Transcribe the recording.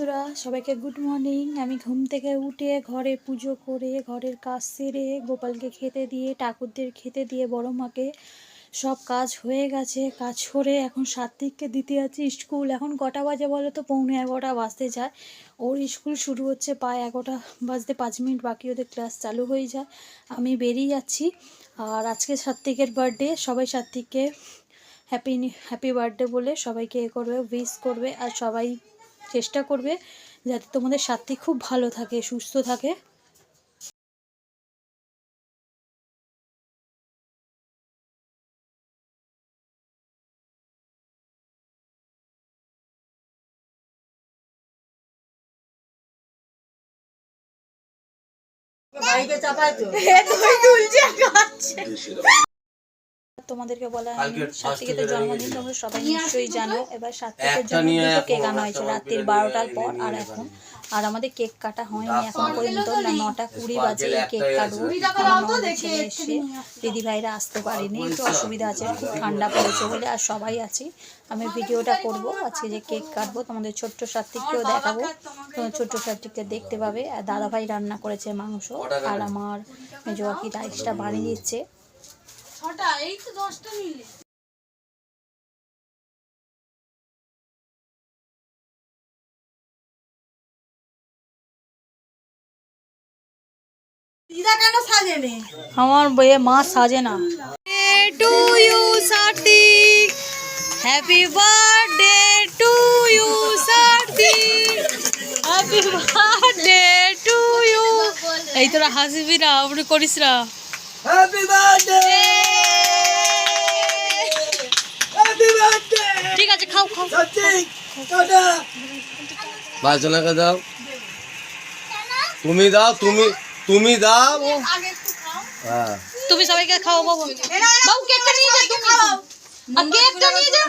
বন্ধুরা সবাইকে good morning. আমি ঘুম থেকে উঠে ঘরে পুজো করে ঘরের কাজ সেরে গোপালকে খেতে দিয়ে ঠাকুরদের খেতে দিয়ে বড় মাকে সব কাজ হয়ে গেছে। কাজ করে এখন সাত্বিককে দিতে যাচ্ছি স্কুল। এখন কটা বাজে বলো তো? 11:15 বাজতে যায়। ওর স্কুল শুরু হচ্ছে প্রায় 11টা বাজতে 5 মিনিট বাকি, ওদের ক্লাস চালু হয়ে যায়। আমি বেরিয়ে যাচ্ছি। আর আজকে সাত্বিকের বার্থডে, সবাই সাত্বিককে হ্যাপি বার্থডে বলে সবাইকে করবে, উইশ করবে। আর সবাই চেষ্টা করবে যাতে তোমাদের সাথী খুব ভালো থাকে, সুস্থ থাকে। তোমাদেরকে বলা হয়নি, সাত্বিকের জন্মদিন তোমরা সবাই নিশ্চয়ই জানো। এবার সাত্বিকের জন্মদিন তো কেক আনা হয়েছে রাত্রির 12টার পর। আর আমাদের কেক কাটা হয়নি এখন পর্যন্ত। না, 9:20 বাজে কেক কাটবো। আমাদের ছেলে এসে দিদিভাইরা আসতে পারেনি, একটু অসুবিধা আছে, খুব ঠান্ডা পড়েছে বলে। আর সবাই আছি, আমি ভিডিওটা করব আজকে যে কেক কাটবো, তোমাদের ছোট্ট সাত্বিককেও দেখাবো, তোমার ছোট্ট সাত্বিককে দেখতে পাবে। আর দাদাভাই রান্না করেছে মাংস, আর আমার মেজো কাকি রাইসটা বানিয়ে দিচ্ছে। এই তো 10টা নিলে আমার বইয়ে মা সাজে না। To you Satvik, happy birthday to you Satvik, happy birthday to you. এই তোরা হাসবি না, আপনি করিস না। Happy birthday, happy birthday. ঠিক আছে, খাও খাও সাত্বিক, টাটা। বাজনাকে দাও, তুমি দাও, তুমি দাও। হ্যাঁ, তুমি সবাইকে খাও বাবু। বাবু কেকটা নিয়ে যা, তুমি খাও। আর কেকটা নিয়ে যা।